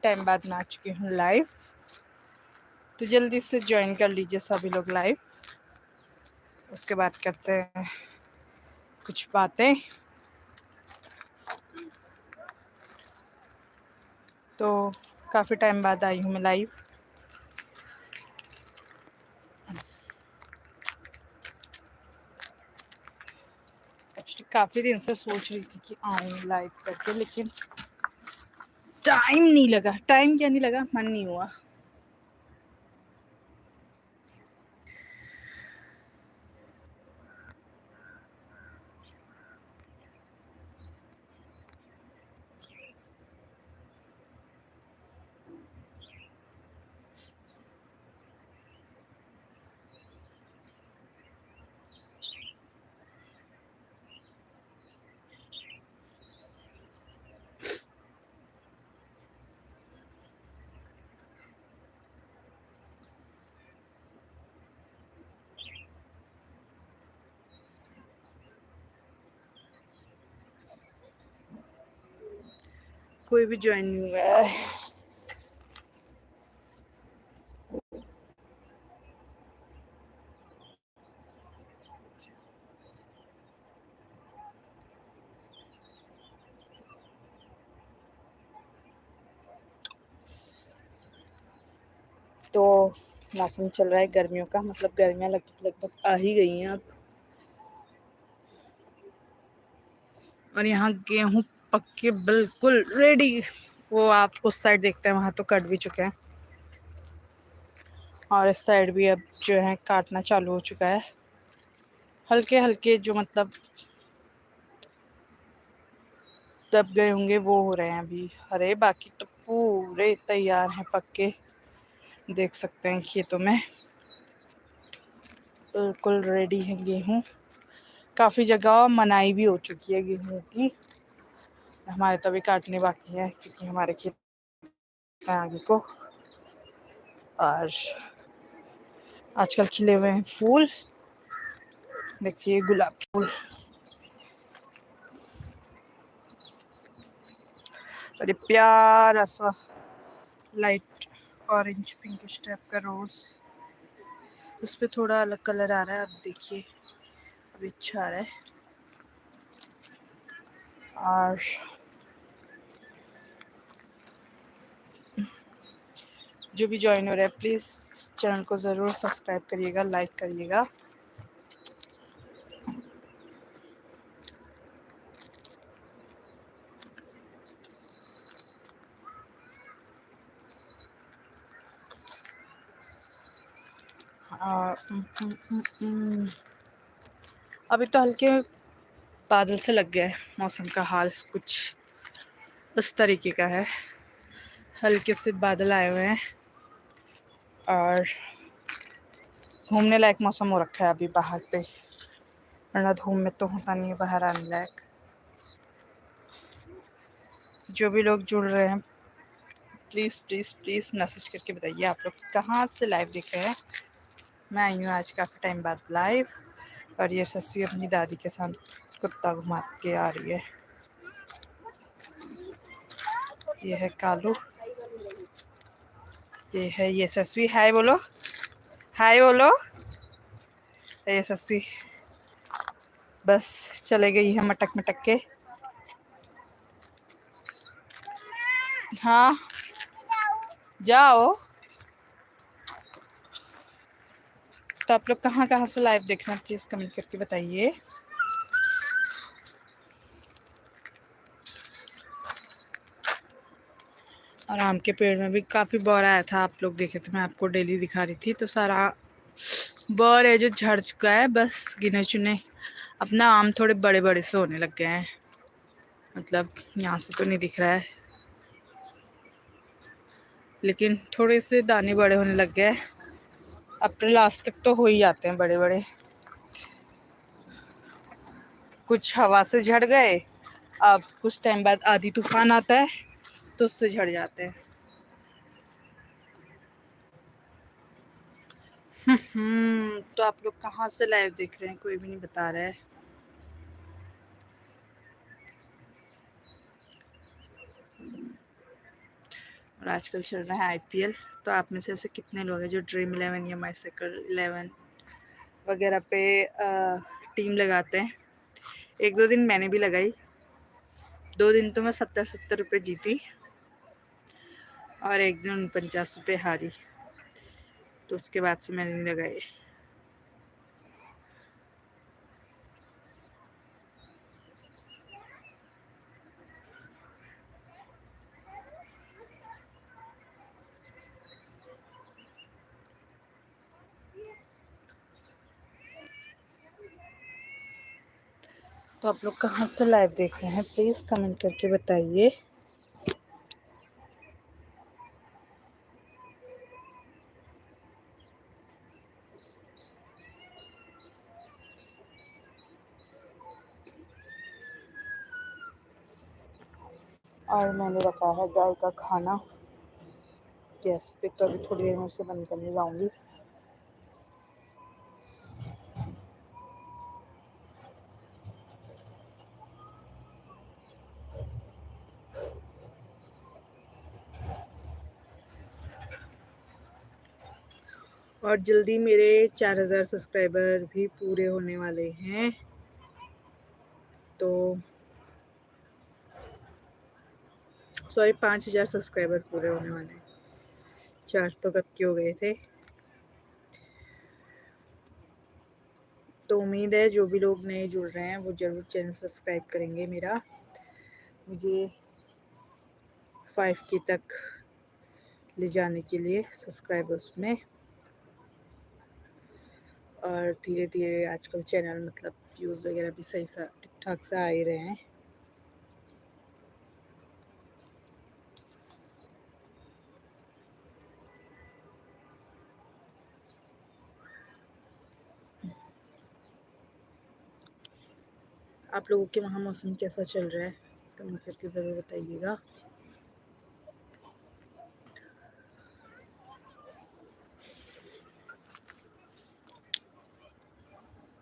Time बाद मैं आ चुकी हूँ लाइव, तो जल्दी से ज्वाइन कर लीजिए सभी लोग लाइव। उसके बाद करते हैं कुछ बातें। तो काफ़ी टाइम बाद आई हूँ मैं लाइव। एक्चुअली काफ़ी दिन से सोच रही थी कि आऊँ लाइव करके, लेकिन टाइम नहीं लगा। टाइम क्या नहीं लगा, मन नहीं हुआ। कोई भी ज्वाइन नहीं हुआ है। तो मौसम चल रहा है गर्मियों का, मतलब गर्मियाँ लगभग आ ही गई हैं अब। और यहाँ गेहूँ पक्के बिल्कुल रेडी। वो आप उस साइड देखते हैं, वहाँ तो कट भी चुके हैं, और इस साइड भी अब जो है काटना चालू हो चुका है। हल्के हल्के जो मतलब दब गए होंगे वो हो रहे हैं अभी हरे, बाकी तो पूरे तैयार हैं पक्के। देख सकते हैं खेतों में बिल्कुल रेडी है गेहूँ। काफ़ी जगह मनाई भी हो चुकी है गेहूँ की। हमारे तो अभी काटने बाकी है, क्योंकि हमारे खेत में आगे को। और आजकल खिले हुए हैं फूल, देखिए गुलाब के फूल, और ये प्यारा सा लाइट ऑरेंज पिंकिश टाइप का रोज। उस पर थोड़ा अलग कलर आ रहा है, अब देखिए अभी अच्छा आ रहा है। और जो भी ज्वाइन हो रहा है प्लीज़ चैनल को ज़रूर सब्सक्राइब करिएगा, लाइक करिएगा। अभी तो हल्के बादल से लग गए, मौसम का हाल कुछ उस तरीके का है। हल्के से बादल आए हुए हैं और घूमने लायक मौसम हो रखा है अभी बाहर पे, वरना धूप में तो होता नहीं है बाहर आने लायक। जो भी लोग जुड़ रहे हैं प्लीज़ प्लीज़ प्लीज़ मैसेज करके बताइए आप लोग कहाँ से लाइव देख रहे हैं। मैं आई हूँ आज काफ़ी टाइम बाद लाइव, और ये सस्सी अपनी दादी के साथ कुत्ता घुमा के आ रही है। ये है कालू, ये है ये सस्वी। हाय बोलो, हाय बोलो। ये सस्वी बस चले गई है मटक मटक के। हाँ जाओ। तो आप लोग कहाँ कहाँ से लाइव देख रहे हैं प्लीज़ कमेंट करके बताइए। और आम के पेड़ में भी काफ़ी बौर आया था, आप लोग देखे थे, मैं आपको डेली दिखा रही थी। तो सारा बौर है जो झड़ चुका है, बस गिने चुने अपना आम थोड़े बड़े बड़े से होने लग गए हैं। मतलब यहाँ से तो नहीं दिख रहा है, लेकिन थोड़े से दाने बड़े होने लग गए। अप्रैल लास्ट तक तो हो ही जाते हैं बड़े बड़े। कुछ हवा से झड़ गए, अब कुछ टाइम बाद आधी तूफान आता है तो उससे झड़ जाते हैं। तो आप लोग कहाँ से लाइव देख रहे हैं कोई भी नहीं बता रहा है। और आजकल चल रहा है आईपीएल। तो आप में से ऐसे कितने लोग हैं जो ड्रीम 11 या माई सर्कल 11 वगैरह पे टीम लगाते हैं? एक दो दिन मैंने भी लगाई, 2 दिन तो मैं 70-70 रुपये जीती और एक दिन 50 रुपये हारी। तो उसके बाद से मैंने नहीं लगाई। तो आप लोग कहाँ से लाइव देख रहे हैं, प्लीज़ कमेंट करके बताइए। और मैंने रखा है गाय का खाना गैस पे, तो अभी थोड़ी देर में उसे बंद करने जाऊंगी। और जल्दी मेरे 4000 सब्सक्राइबर भी पूरे होने वाले हैं। तो सॉरी, 5000 सब्सक्राइबर पूरे होने वाले हैं। 4 तो कब के हो गए थे। तो उम्मीद है जो भी लोग नए जुड़ रहे हैं वो ज़रूर चैनल सब्सक्राइब करेंगे मेरा। मुझे 5K तक ले जाने के लिए सब्सक्राइबर्स में। और धीरे धीरे आजकल चैनल मतलब व्यूज़ वगैरह भी सही सा ठीक ठाक से आ ही रहे हैं। आप लोगों के वहाँ मौसम कैसा चल रहा है, कमेंट करके ज़रूर बताइएगा।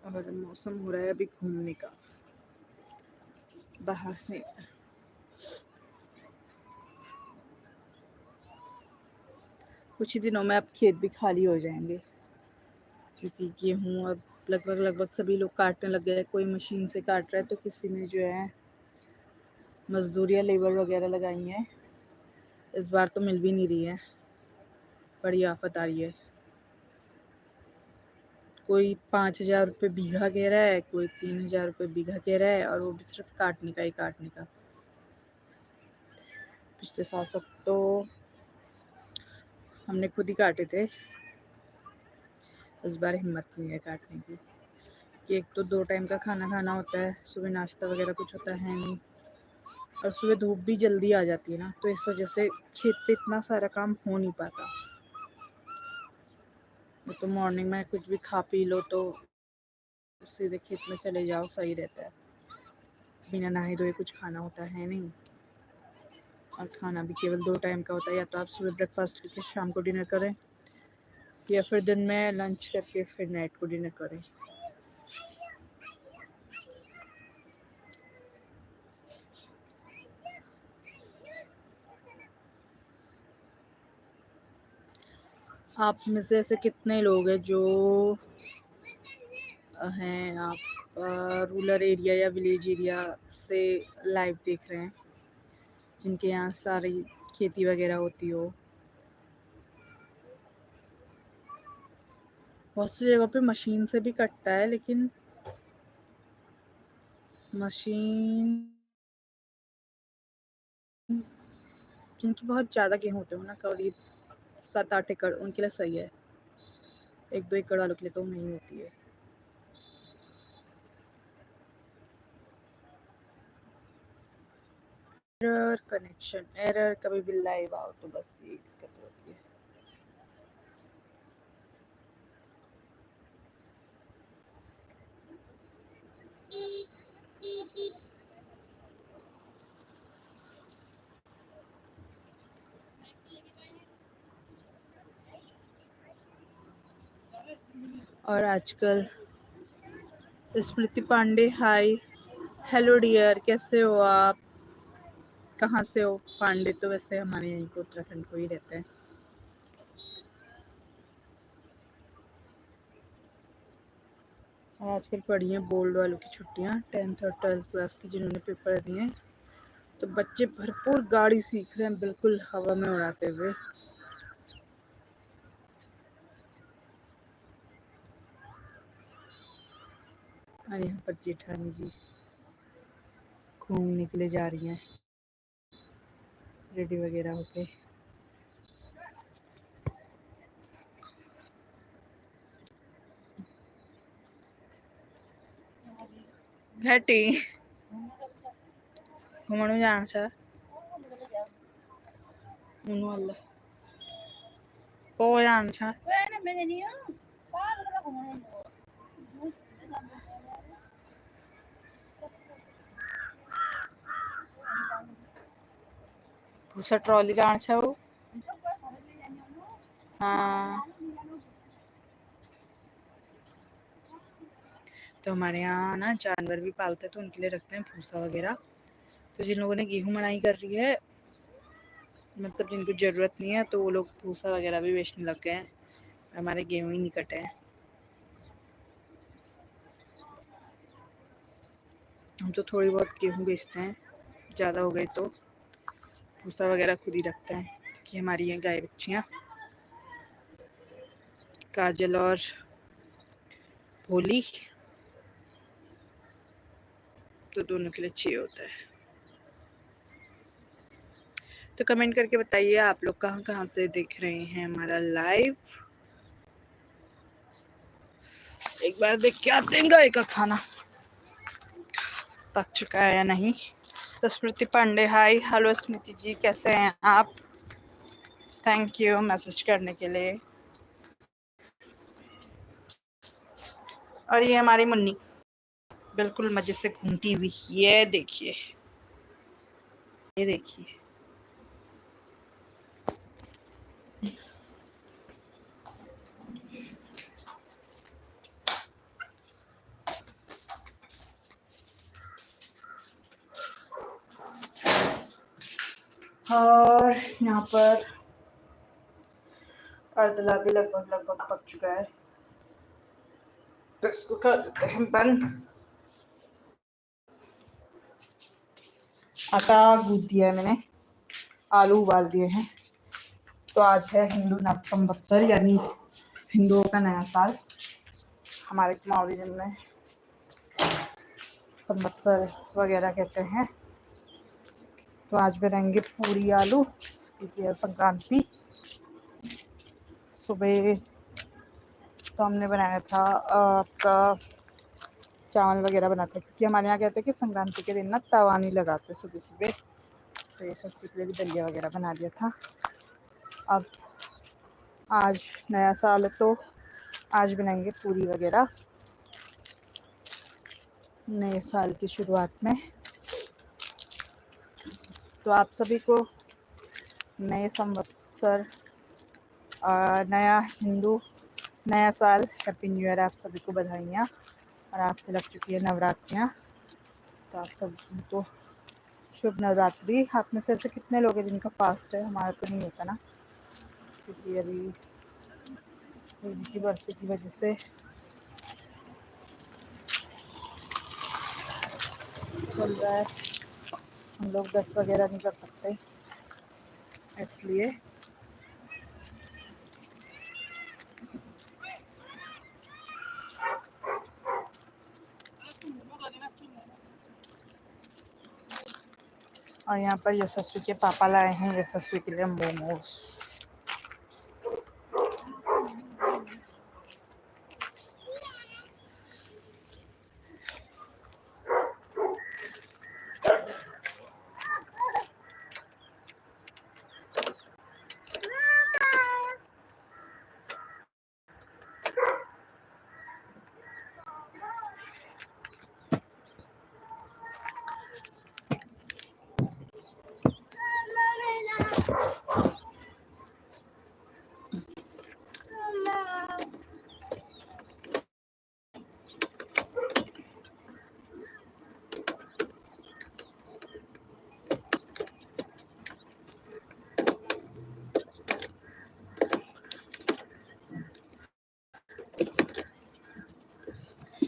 और मौसम हो रहा है अभी घूमने का बाहर से। कुछ ही दिनों में अब खेत भी खाली हो जाएंगे, क्योंकि गेहूँ अब लगभग सभी लोग काटने लग गए हैं। कोई मशीन से काट रहा है तो किसी ने जो है मजदूर या लेबर वगैरह लगाई हैं। इस बार तो मिल भी नहीं रही है, बड़ी आफत आ रही है। कोई 5000 रुपये बीघा कह रहा है, कोई 3000 रुपये बीघा कह रहा है, और वो भी सिर्फ काटने का ही काटने का। पिछले साल सब तो हमने खुद ही काटे थे। इस बार हिम्मत नहीं है काटने की, कि एक तो 2 टाइम का खाना खाना होता है, सुबह नाश्ता वगैरह कुछ होता है नहीं, और सुबह धूप भी जल्दी आ जाती है ना, तो इस वजह से खेत पे इतना सारा काम हो नहीं पाता। तो मॉर्निंग में कुछ भी खा पी लो तो सीधे खेत में चले जाओ, सही रहता है। बिना नहाए धोए कुछ खाना होता है नहीं, और खाना भी केवल 2 टाइम का होता है। या तो आप सुबह ब्रेकफास्ट करके शाम को डिनर करें, या फिर दिन में लंच करके फिर नाइट को डिनर करें। आप में से ऐसे कितने लोग हैं जो हैं आप रूरल एरिया या विलेज एरिया से लाइव देख रहे हैं, जिनके यहाँ सारी खेती वगैरह होती हो? बहुत सी जगहों पे मशीन से भी कटता है, लेकिन मशीन जिनकी बहुत ज़्यादा गेहूँ होते हो ना, करीब 7-8 एकड़, उनके लिए सही है। 1-2 एकड़ वालों के लिए तो नहीं होती है। एरर, कनेक्शन एरर, कभी भी लाइव आओ तो बस यही दिक्कत होती है। और आजकल स्मृति पांडे, हाय, हेलो डियर, कैसे हो आप? कहाँ से हो? पांडे तो वैसे हमारे यहीं को उत्तराखंड को ही रहते हैं। और आजकल पड़ी हैं बोर्ड वालों की छुट्टियाँ, 10th और 12th क्लास की जिन्होंने पेपर दिए हैं, तो बच्चे भरपूर गाड़ी सीख रहे हैं बिल्कुल हवा में उड़ाते हुए। और यहाँ पर जेठानी जी घूमने के लिए जा रही हैं रेडी वगैरह होके। घटी घूमने जाना छा ओ जाना छा पूछा ट्रॉली जाना छा वो। हाँ तो हमारे यहाँ ना जानवर भी पालते हैं तो उनके लिए रखते हैं भूसा वगैरह। तो जिन लोगों ने गेहूं मड़ाई कर रही है, मतलब जिनको ज़रूरत नहीं है, तो वो लोग भूसा वगैरह भी बेचने लग गए हैं। हमारे गेहूं ही नहीं कटे हैं। हम तो थोड़ी बहुत गेहूं बेचते हैं, ज़्यादा हो गए तो भूसा वगैरह खुद ही रखते हैं। कि हमारी ये गाय बच्चियाँ काजल और भोली, तो दोनों के लिए चाहिए होता है। तो कमेंट करके बताइए आप लोग कहाँ कहाँ से देख रहे हैं हमारा लाइव। एक बार देख के आते हैं गाय का खाना पक चुका है या नहीं। तो स्मृति पांडे हाय, हेलो स्मृति जी, कैसे हैं आप? थैंक यू मैसेज करने के लिए। और ये हमारी मुन्नी बिल्कुल मजे से घूमती हुई, ये देखिए, ये देखिए। और यहाँ पर अर्दला भी लगभग लगभग पक चुका है, तो इसको कर देते हैं बंद। आटा गूंद दिया है मैंने, आलू उबाल दिए हैं। तो आज है हिंदू नव संवत्सर, यानी हिंदुओं का नया साल। हमारे मावड़ी में संवत्सर वगैरह कहते हैं। तो आज बनाएंगे पूरी आलू, क्योंकि है संक्रांति। सुबह तो हमने बनाया था आपका चावल वगैरह बनाते, क्योंकि हमारे यहाँ कहते हैं कि संक्रांति के दिन ना तवा नहीं लगाते सुबह सुबह। तो ये सस्ती के लिए भी दलिया वगैरह बना दिया था। अब आज नया साल है तो आज बनाएंगे पूरी वगैरह नए साल की शुरुआत में। तो आप सभी को नए संवत्सर, नया हिंदू नया साल, हैप्पी न्यू ईयर आप सभी को बधाइयाँ। और आपसे लग चुकी है नवरात्रियाँ, तो आप सभी को शुभ नवरात्रि। आप में से ऐसे कितने लोग हैं जिनका फास्ट है? हमारा तो नहीं होता ना, क्योंकि अभी सूरज की बरसे की वजह से चल रहा है, हम लोग व्रत वगैरह नहीं कर सकते इसलिए। और यहाँ पर यशस्वी के पापा लाए हैं यशस्वी के लिए मोमोज।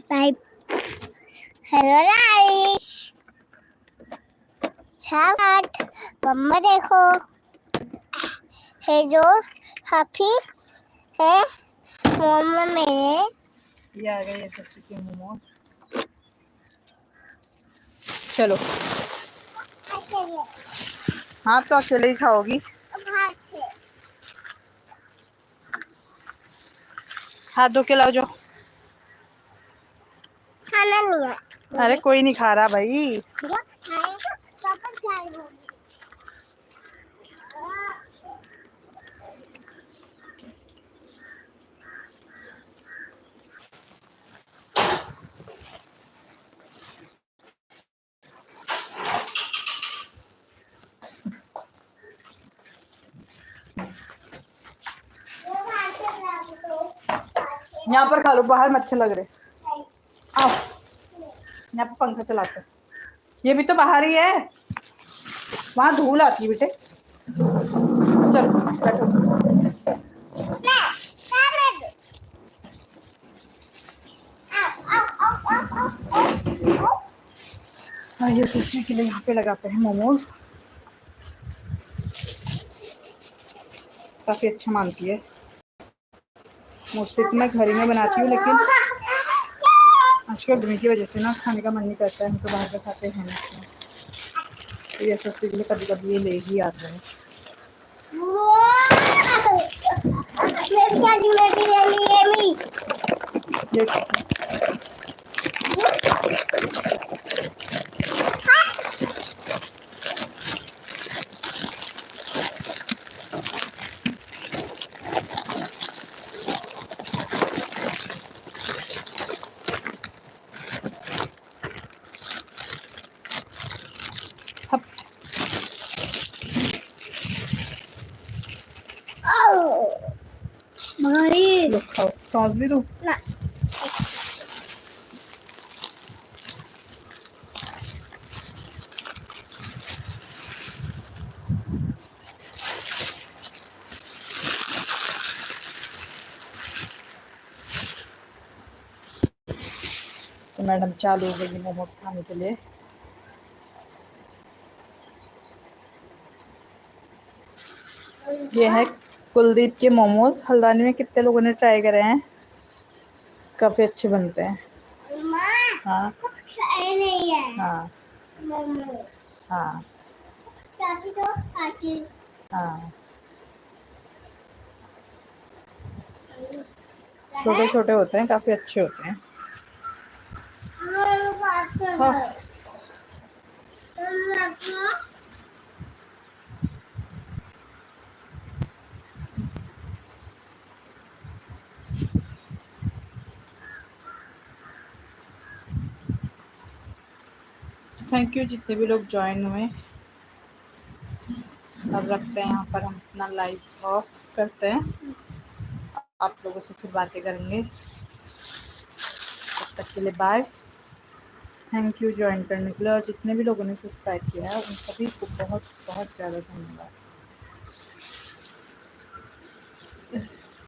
टाइप हेलो गाइस छाट मम्मा देखो है जो हाफी है मम्मा मेरे ये आ गए सस्ती के मोमोज। चलो हाँ तो अकेले ही खाओगी। हाथ धो के लाओ जो। खाना नहीं है अरे कोई नहीं खा रहा भाई। यहाँ पर खा लो, बाहर मच्छर लग रहे। आओ यहाँ पर पंखा चलाते। ये भी तो बाहर ही है, वहां धूल आती है बेटे। चलो बैठो। हाँ ये सिस्टर के लिए यहाँ पे लगाते हैं मोमोज। काफी अच्छा मानती है। मोस्टली तो मैं घर ही में बनाती हूँ, लेकिन आजकल गर्मी की वजह से ना खाने का मन नहीं करता है, हम तो बाहर का खाते हैं। तो ये सस्ते के लिए कभी कभी ये ले ही आता है। लो खाओ, सॉस भी दूँ? तो मैडम चालू हो गई मोमोज खाने के लिए। ये है कुलदीप के मोमोज। हल्द्वानी में कितने लोगों ने ट्राई करे हैं, काफी अच्छे बनते हैं। हाँ नहीं है हाँ हाँ हाँ, छोटे छोटे होते हैं, काफी अच्छे होते हैं। हाँ। थैंक यू जितने भी लोग ज्वाइन हुए। अब रखते हैं यहाँ पर हम अपना लाइव ऑफ करते हैं। आप लोगों से फिर बातें करेंगे। तब तक के लिए बाय। थैंक यू ज्वाइन करने के लिए, और जितने भी लोगों ने सब्सक्राइब किया है उन सभी को बहुत बहुत ज़्यादा धन्यवाद।